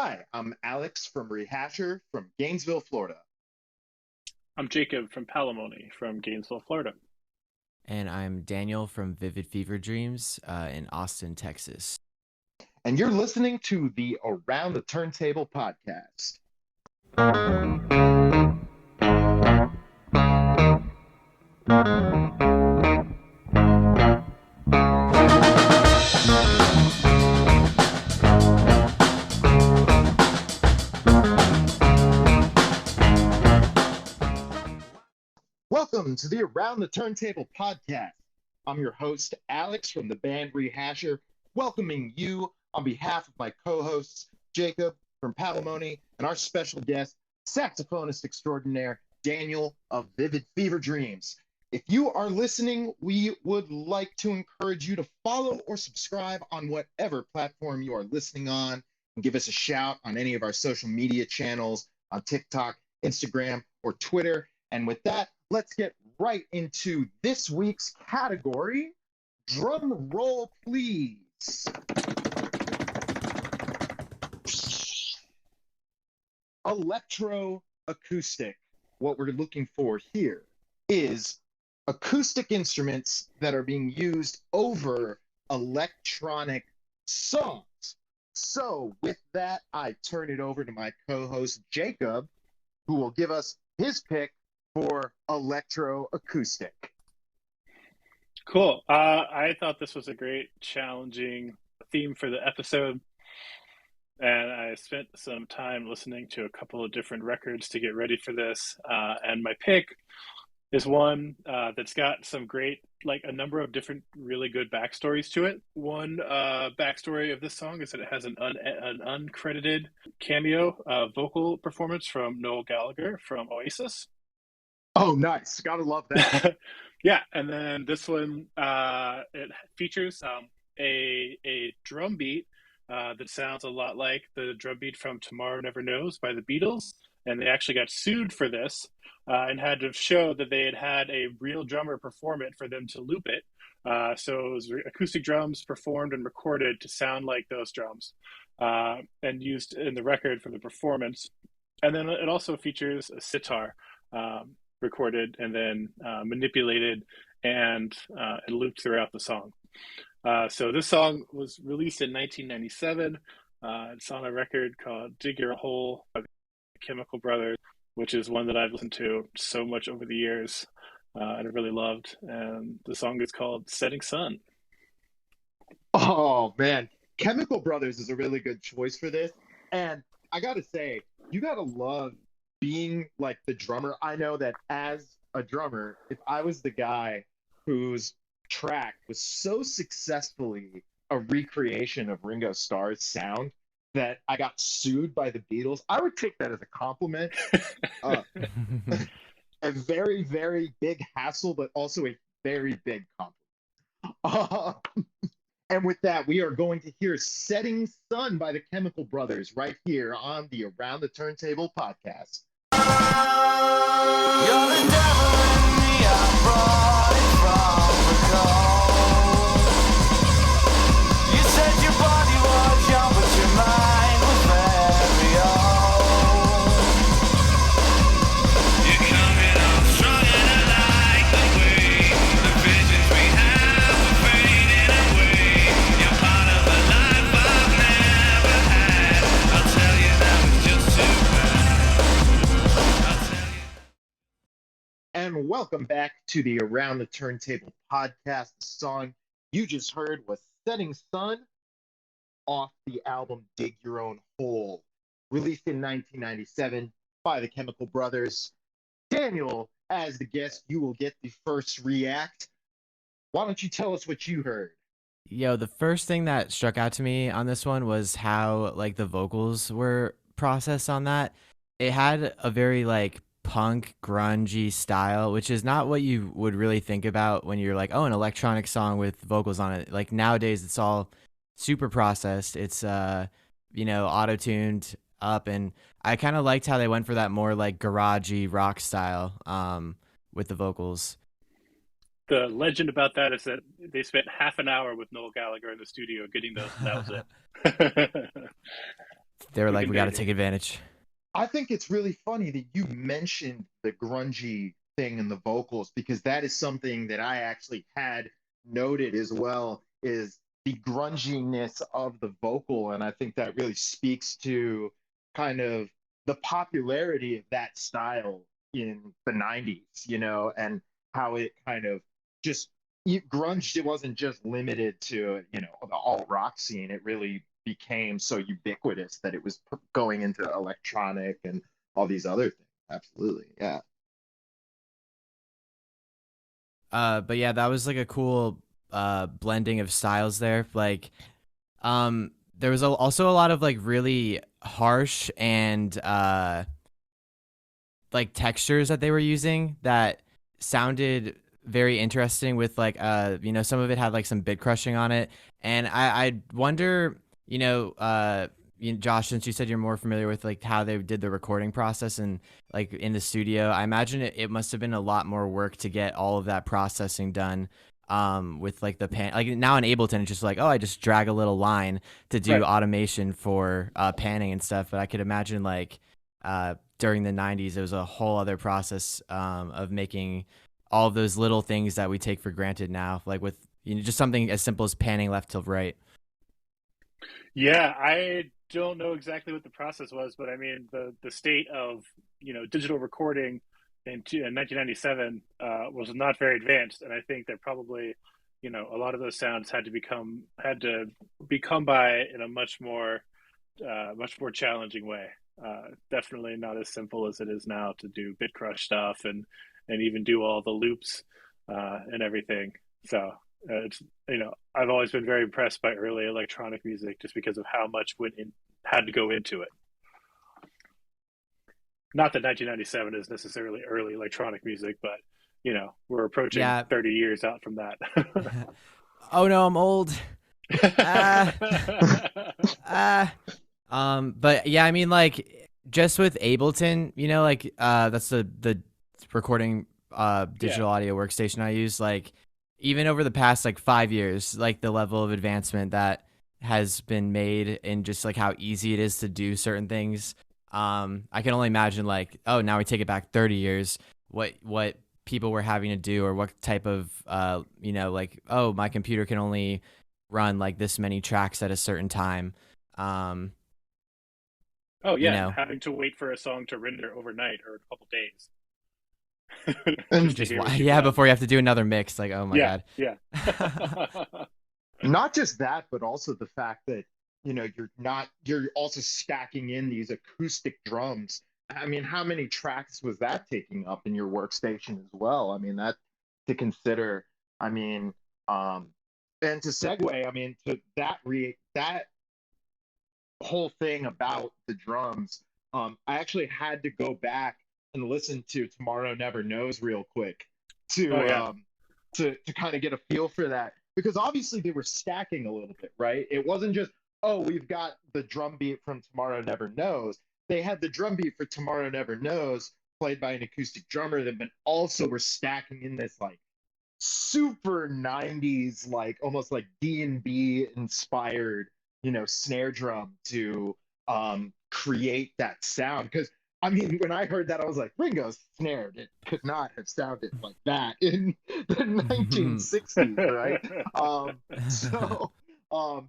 Hi, I'm Alex from Rehasher from Gainesville, Florida. I'm Jacob from Palimony from Gainesville, Florida. And I'm Daniel from Vivid Fever Dreams in Austin, Texas. And you're listening to the Around the Turntable podcast. Welcome to the Around the Turntable podcast. I'm your host, Alex from the band Rehasher, welcoming you on behalf of my co-hosts, Jacob from Palimony, and our special guest, saxophonist extraordinaire, Daniel of Vivid Fever Dreams. If you are listening, we would like to encourage you to follow or subscribe on whatever platform you are listening on, and give us a shout on any of our social media channels on TikTok, Instagram, or Twitter. And with that, let's get right into this week's category. Drum roll, please. Electro-Acoustic. What we're looking for here is acoustic instruments that are being used over electronic songs. So with that, I turn it over to my co-host, Jacob, who will give us his pick for Electro-Acoustic. Cool. I thought this was a great, challenging theme for the episode. And I spent some time listening to a couple of different records to get ready for this. And my pick is one that's got some great, like a number of different really good backstories to it. One backstory of this song is that it has an uncredited cameo vocal performance from Noel Gallagher from Oasis. Oh, nice. Gotta love that. Yeah, and then this one, it features a drum beat that sounds a lot like the drum beat from Tomorrow Never Knows by the Beatles. And they actually got sued for this and had to show that they had a real drummer perform it for them to loop it. So it was acoustic drums performed and recorded to sound like those drums and used in the record for the performance. And then it also features a sitar recorded and then manipulated and looped throughout the song. So this song was released in 1997. It's on a record called Dig Your Hole by the Chemical Brothers, which is one that I've listened to so much over the years and I really loved. And the song is called Setting Sun. Oh, man. Chemical Brothers is a really good choice for this. And I gotta say, you gotta love being like the drummer. I know that as a drummer, if I was the guy whose track was so successfully a recreation of Ringo Starr's sound that I got sued by the Beatles, I would take that as a compliment. Uh, a very, very big hassle, but also a very big compliment. And with that, we are going to hear Setting Sun by the Chemical Brothers right here on the Around the Turntable podcast. You're the devil in me, I brought it from the cold. You said your body was young, but your mind was very old. You're coming on strong and I like the way the visions we have are fading away. You're part of a life I've never had. I'll tell you that was just too bad. And welcome back to the Around the Turntable podcast. The song you just heard was Setting Sun off the album Dig Your Own Hole, released in 1997 by the Chemical Brothers. Daniel, as the guest, you will get the first react. Why don't you tell us what you heard? Yo, the first thing that struck out to me on this one was how like the vocals were processed on that. It had a very like punk grungy style, which is not what you would really think about when you're like, oh, an electronic song with vocals on it. Like nowadays it's all super processed. It's auto-tuned up, and I kind of liked how they went for that more like garagey rock style with the vocals. The legend about that is that they spent half an hour with Noel Gallagher in the studio getting those, and that was it. they were We like, can we got to dig it. take advantage. I think it's really funny that you mentioned the grungy thing in the vocals because that is something that I actually had noted as well is the grunginess of the vocal. And I think that really speaks to kind of the popularity of that style in the 90s, and how it kind of just grunge, it wasn't just limited to, the alt rock scene. It really became so ubiquitous that it was going into electronic and all these other things. Absolutely. Yeah. But yeah, that was like a cool blending of styles there. Like, there was also a lot of like really harsh and like textures that they were using that sounded very interesting with like some of it had like some bit crushing on it. And I wonder, Josh, since you said you're more familiar with like how they did the recording process and like in the studio, I imagine it must have been a lot more work to get all of that processing done. With like the pan, like now in Ableton, it's just like, oh, I just drag a little line to do Right. automation for panning and stuff. But I could imagine like during the 90s, it was a whole other process of making all of those little things that we take for granted now, like with just something as simple as panning left to right. Yeah, I don't know exactly what the process was, but I mean the state of digital recording in 1997 was not very advanced, and I think that probably a lot of those sounds had to become by in a much more challenging way. Definitely not as simple as it is now to do bit crush stuff and even do all the loops and everything. So it's I've always been very impressed by early electronic music just because of how much had to go into it. Not that 1997 is necessarily early electronic music, but we're approaching 30 years out from that. Oh no, I'm old. But yeah, I mean, like just with Ableton, like that's the recording digital audio workstation I use. Like even over the past like 5 years, like the level of advancement that has been made in just like how easy it is to do certain things. I can only imagine like, oh, now we take it back 30 years, what people were having to do, or what type of like, oh, my computer can only run like this many tracks at a certain time. Oh yeah, having to wait for a song to render overnight or a couple days. And before you have to do another mix, like, oh my god. Yeah. Not just that, but also the fact that you're also stacking in these acoustic drums. I mean, how many tracks was that taking up in your workstation as well? I mean, that to consider. I mean, and to segue, I mean, to that whole thing about the drums, I actually had to go back and listen to Tomorrow Never Knows real quick to kind of get a feel for that, because obviously they were stacking a little bit, right? It wasn't just, oh, we've got the drum beat from Tomorrow Never Knows. They had the drum beat for Tomorrow Never Knows played by an acoustic drummer, but also were stacking in this like super 90s, like almost like D&B inspired snare drum to create that sound. Because I mean, when I heard that, I was like, Ringo's snare, it could not have sounded like that in the 1960s, right?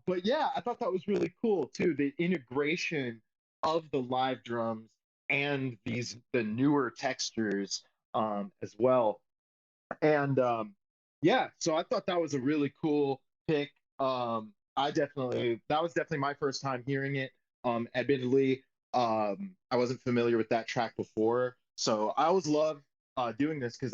But yeah, I thought that was really cool too, the integration of the live drums and the newer textures as well. And yeah, so I thought that was a really cool pick. That was definitely my first time hearing it. Admittedly, I wasn't familiar with that track before, so I always love doing this because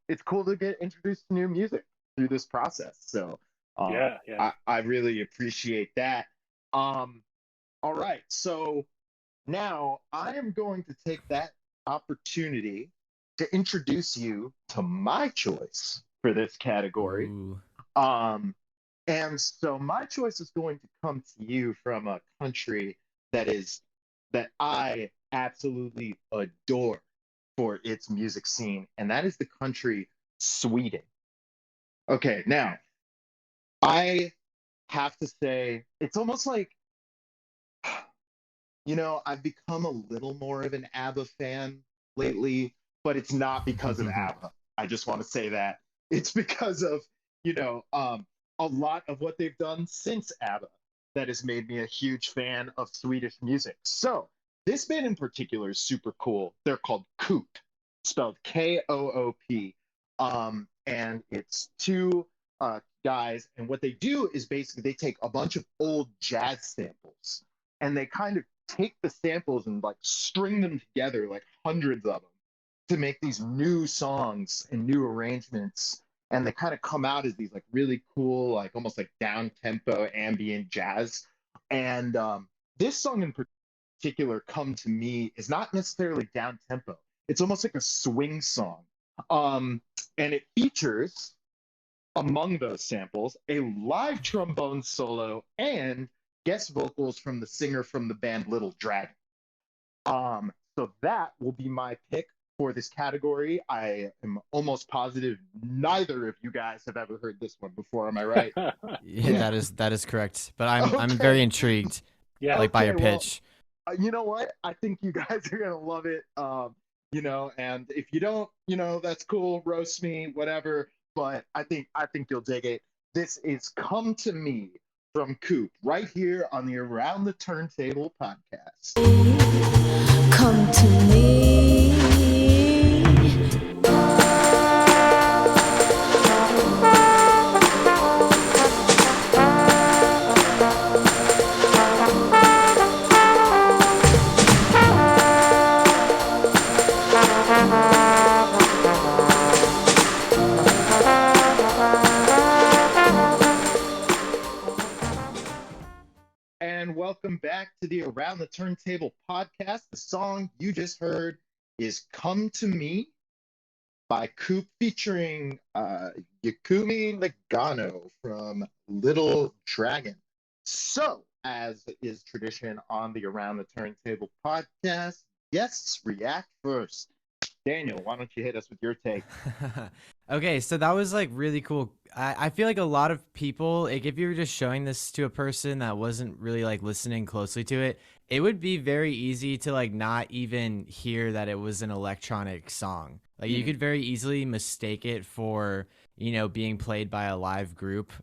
it's cool to get introduced to new music through this process. So I really appreciate that. All right, so now I am going to take that opportunity to introduce you to my choice for this category. Ooh. And so my choice is going to come to you from a country that I absolutely adore for its music scene, and that is the country Sweden. Okay, now I have to say it's almost like I've become a little more of an ABBA fan lately, but it's not because of ABBA. I just want to say that it's because of, a lot of what they've done since ABBA that has made me a huge fan of Swedish music. So this band in particular is super cool. They're called Coop, spelled Koop. And it's two guys, and what they do is basically they take a bunch of old jazz samples and they kind of take the samples and like string them together, like hundreds of them, to make these new songs and new arrangements. And they kind of come out as these like really cool, like almost like down tempo ambient jazz. And this song in particular, "Come to Me," is not necessarily down tempo. It's almost like a swing song. And it features, among those samples, a live trombone solo and guest vocals from the singer from the band Little Dragon. So that will be my pick for this category. I am almost positive neither of you guys have ever heard this one before. Am I right? Yeah, that is correct. But I'm Okay. very intrigued, Yeah. like by your Okay, well, pitch. You know what? I think you guys are gonna love it. And if you don't, that's cool. Roast me, whatever. But I think you'll dig it. This is "Come to Me" from Coop, right here on the Around the Turntable podcast. Come to me. And welcome back to the Around the Turntable podcast. The song you just heard is "Come to Me" by Coop, featuring Yakumi Nagano from Little Dragon. So, as is tradition on the Around the Turntable podcast, guests react first. Daniel, why don't you hit us with your take? Okay, so that was like really cool. I feel like a lot of people, like if you were just showing this to a person that wasn't really like listening closely to it, it would be very easy to like not even hear that it was an electronic song. Like you could very easily mistake it for, being played by a live group.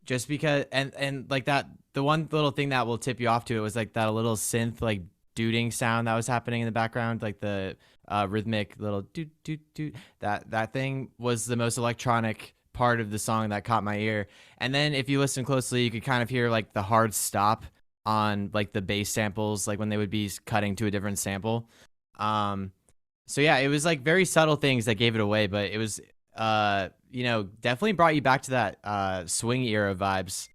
Just because and like that, the one little thing that will tip you off to it was like that little synth like duding sound that was happening in the background, like the rhythmic little doot doot doot. That thing was the most electronic part of the song that caught my ear. And then if you listen closely, you could kind of hear like the hard stop on like the bass samples, like when they would be cutting to a different sample. So yeah, it was like very subtle things that gave it away, but it was definitely brought you back to that swing era vibes.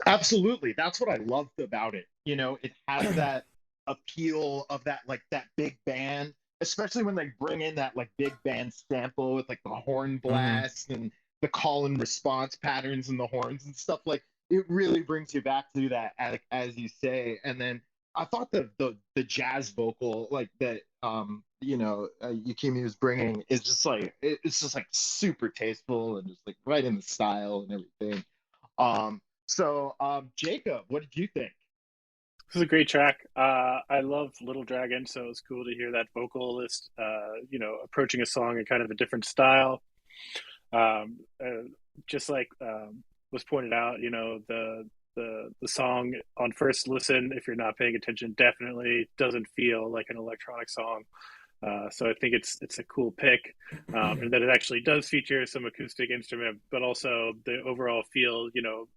Absolutely. That's what I loved about it. It has that appeal of that, like that big band, especially when they bring in that like big band sample with like the horn blast and the call and response patterns and the horns and stuff. Like it really brings you back to that, as you say. And then I thought the jazz vocal, like that, Yukimi was bringing, is just like it's just like super tasteful and just like right in the style and everything. Jacob, what did you think? This is a great track. I love Little Dragon, so it's cool to hear that vocalist, approaching a song in kind of a different style. Just like was pointed out, the song on first listen, if you're not paying attention, definitely doesn't feel like an electronic song. So I think it's a cool pick, and that it actually does feature some acoustic instrument, but also the overall feel,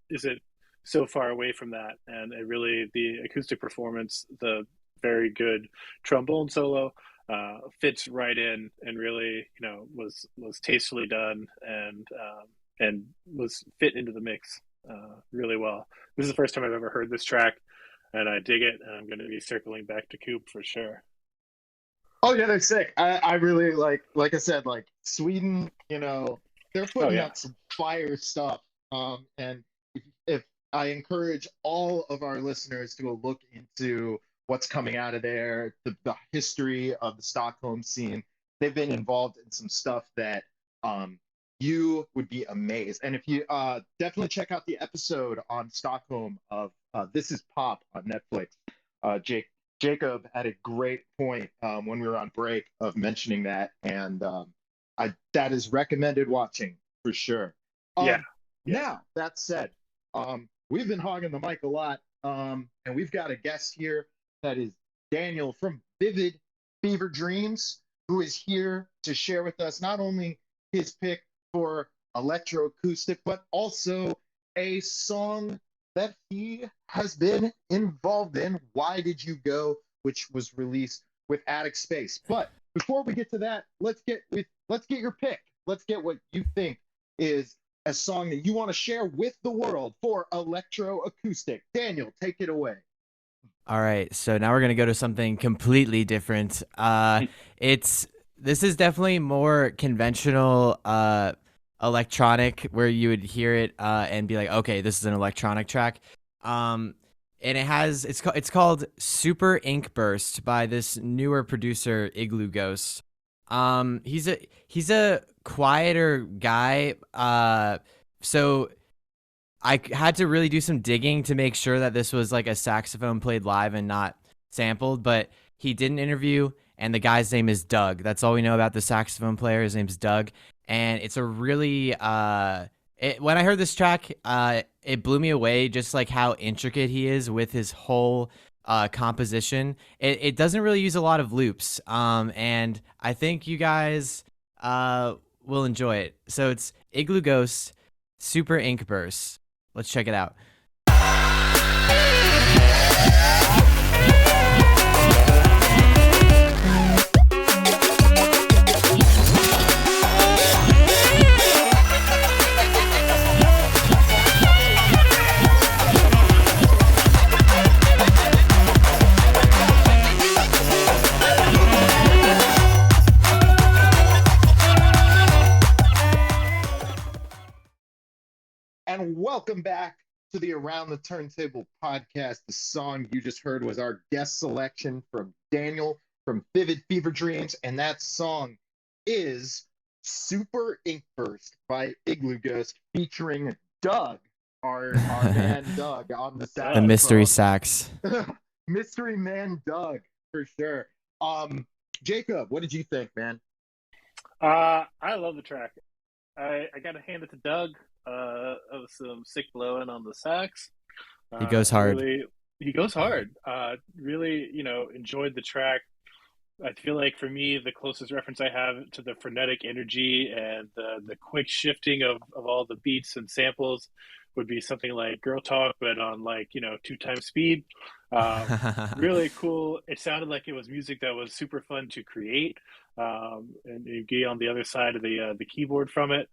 isn't so far away from that. And it really, the acoustic performance, the very good trombone solo, fits right in and really, was tastefully done and was fit into the mix really well. This is the first time I've ever heard this track, and I dig it. And I'm going to be circling back to Coop for sure. Oh yeah, they're sick. I really like I said, like Sweden, they're putting out some fire stuff. And if I encourage all of our listeners to go look into what's coming out of there, the history of the Stockholm scene. They've been involved in some stuff that you would be amazed. And if you definitely check out the episode on Stockholm of This Is Pop on Netflix. Jacob had a great point when we were on break of mentioning that, and that is recommended watching for sure. Yeah. Now, that said, we've been hogging the mic a lot, and we've got a guest here that is Daniel from Vivid Fever Dreams, who is here to share with us not only his pick for Electro-Acoustic, but also a song that he has been involved in, Why Did You Go, which was released with Attic Space. But before we get to that, let's get your pick. Let's get what you think is a song that you want to share with the world for Electro-Acoustic. Daniel, take it away. All right, so now we're gonna go to something completely different. This is definitely more conventional electronic, where you would hear it and be like, okay, this is an electronic track. And it's called Super Ink Burst by this newer producer, Igloo Ghost. He's a quieter guy. So I had to really do some digging to make sure that this was like a saxophone played live and not sampled, but he did an interview, and the guy's name is Doug. That's all we know about the saxophone player. His name's Doug. And it's a really when I heard this track, it blew me away, just like how intricate he is with his whole composition. It doesn't really use a lot of loops, and I think you guys will enjoy it. So it's Igloo Ghost, Super Ink Burst. Let's check it out. And welcome back to the Around the Turntable podcast. The song you just heard was our guest selection from Daniel from Vivid Fever Dreams, and that song is Super Ink Burst by Igloo Ghost, featuring Doug, our man Doug on the sax. The mystery sax. Mystery man Doug, for sure. Jacob, what did you think, man? I love the track. I got to hand it to Doug. Of some sick blowing on the sax. He goes hard. He goes hard. Really, enjoyed the track. I feel like for me, the closest reference I have to the frenetic energy and the quick shifting of all the beats and samples would be something like Girl Talk, but on 2x speed. Really cool. It sounded like it was music that was super fun to create, and you get on the other side of the keyboard from it.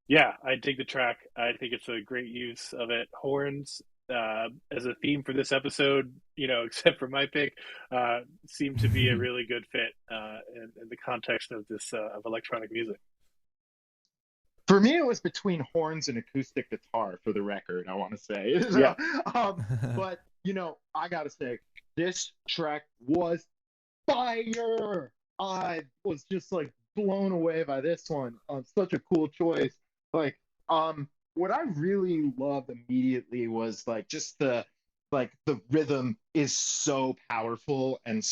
Yeah, I dig the track. I think it's a great use of it. Horns as a theme for this episode, except for my pick, seem to be a really good fit in the context of this of electronic music. For me, it was between horns and acoustic guitar, for the record, I want to say. Yeah. But, I got to say, this track was fire. I was just blown away by this one. Such a cool choice. What I really loved immediately was just the rhythm is so powerful, and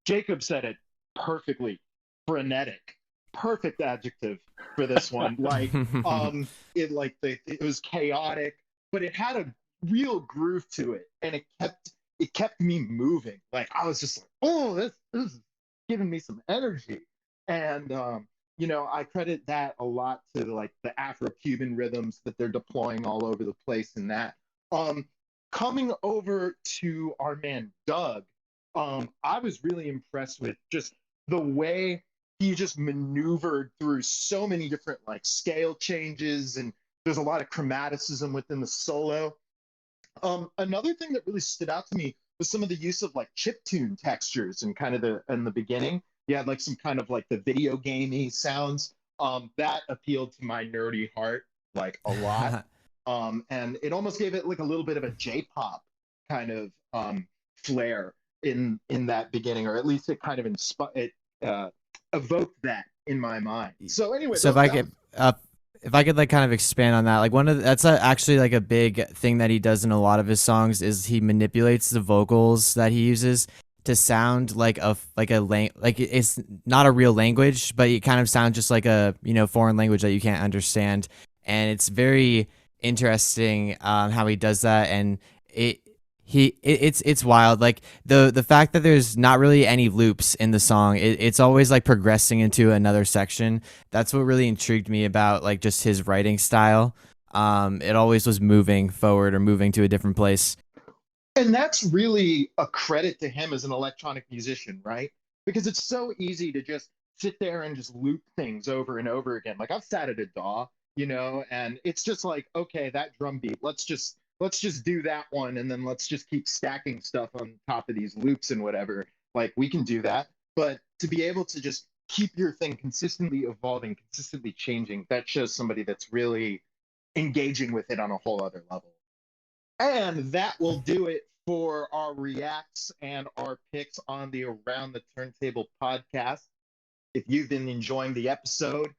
Jacob said it perfectly, frenetic, perfect adjective for this one. It was chaotic, but it had a real groove to it, and it kept me moving. I was just oh, this is giving me some energy, and I credit that a lot to the Afro-Cuban rhythms that they're deploying all over the place in that. Coming over to our man Doug, I was really impressed with just the way he just maneuvered through so many different scale changes, and there's a lot of chromaticism within the solo. Another thing that really stood out to me was some of the use of chiptune textures and in the beginning. You had some kind of the video gamey sounds. That appealed to my nerdy heart a lot. And it almost gave it a little bit of a J-pop kind of flair in that beginning, or at least it kind of evoked that in my mind. So anyway, so if I could like kind of expand on that, like actually like a big thing that he does in a lot of his songs is he manipulates the vocals that he uses to sound like it's not a real language, but it kind of sounds just like a foreign language that you can't understand, and it's very interesting how he does that, and it's wild. Like the fact that there's not really any loops in the song, it's always like progressing into another section. That's what really intrigued me about like just his writing style. It always was moving forward or moving to a different place. And that's really a credit to him as an electronic musician, right? Because it's so easy to just sit there and just loop things over and over again. Like I've sat at a DAW, and it's just like, okay, that drum beat, let's just do that one, and then let's just keep stacking stuff on top of these loops and whatever. Like we can do that, but to be able to just keep your thing consistently evolving, consistently changing, that shows somebody that's really engaging with it on a whole other level. And that will do it for our reacts and our picks on the Around the Turntable podcast. If you've been enjoying the episode,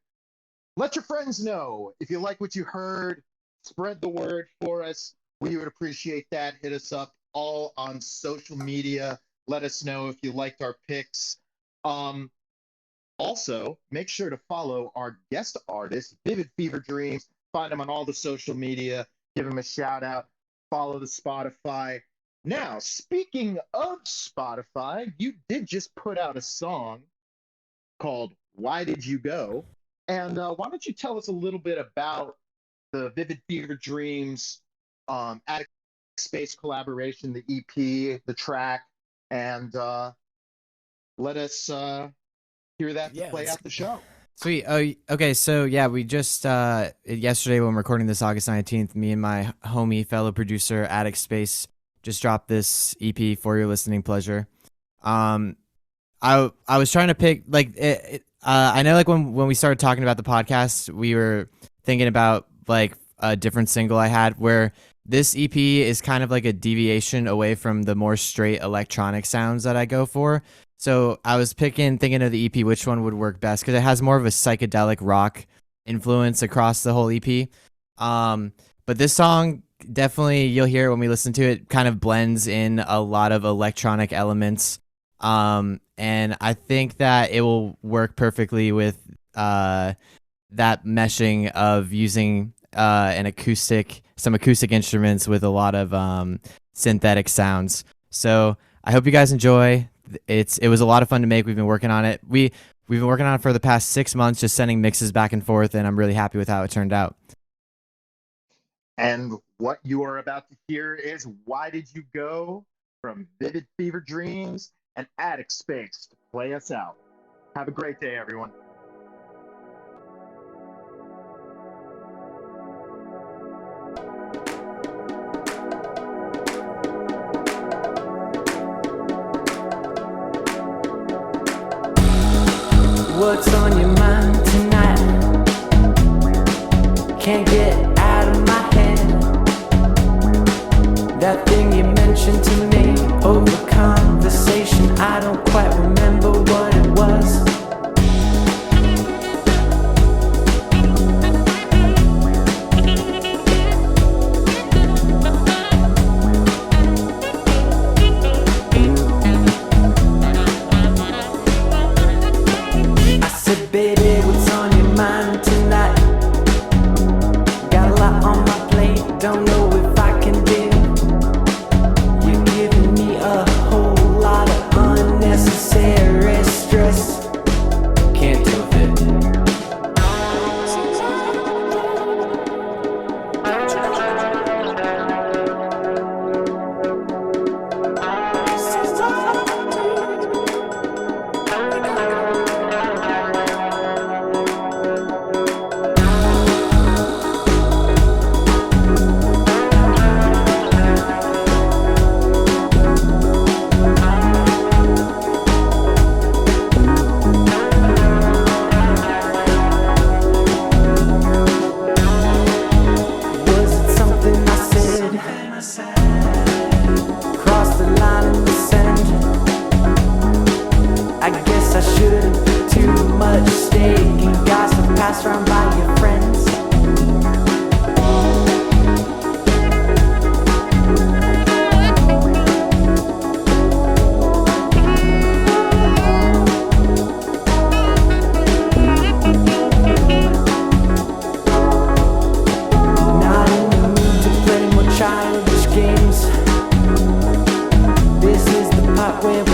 let your friends know. If you like what you heard, spread the word for us. We would appreciate that. Hit us up all on social media. Let us know if you liked our picks. Also, make sure to follow our guest artist, Vivid Fever Dreams. Find him on all the social media. Give him a shout out. Follow the Spotify. Now, speaking of Spotify, you did just put out a song called Why Did You Go? And why don't you tell us a little bit about the Vivid Fever Dreams Attic Space collaboration, the EP, the track, and let us hear that to play out the show. Sweet. Oh, okay. So yeah, we just yesterday when we're recording this August 19th, me and my homie fellow producer Attic Space just dropped this EP for your listening pleasure. I was trying to pick like I know like when we started talking about the podcast, we were thinking about like a different single I had where this EP is kind of like a deviation away from the more straight electronic sounds that I go for. So I was thinking of the EP, which one would work best, because it has more of a psychedelic rock influence across the whole EP. But this song, definitely, you'll hear it when we listen to it, kind of blends in a lot of electronic elements. And I think that it will work perfectly with that meshing of using some acoustic instruments with a lot of synthetic sounds. So I hope you guys enjoy. It was a lot of fun to make. We've been working on it. We've been working on it for the past 6 months, just sending mixes back and forth, and I'm really happy with how it turned out. And what you are about to hear is Why Did You Go? From Vivid Fever Dreams and Attic Space to play us out. Have a great day, everyone. What's on your mind tonight? Can't get out of my head. That thing you mentioned to me over conversation, I don't quite remember what it was. Baby, what's on your mind tonight? Got a lot on my plate, don't know if I can deal. You're giving me a whole lot of unnecessary where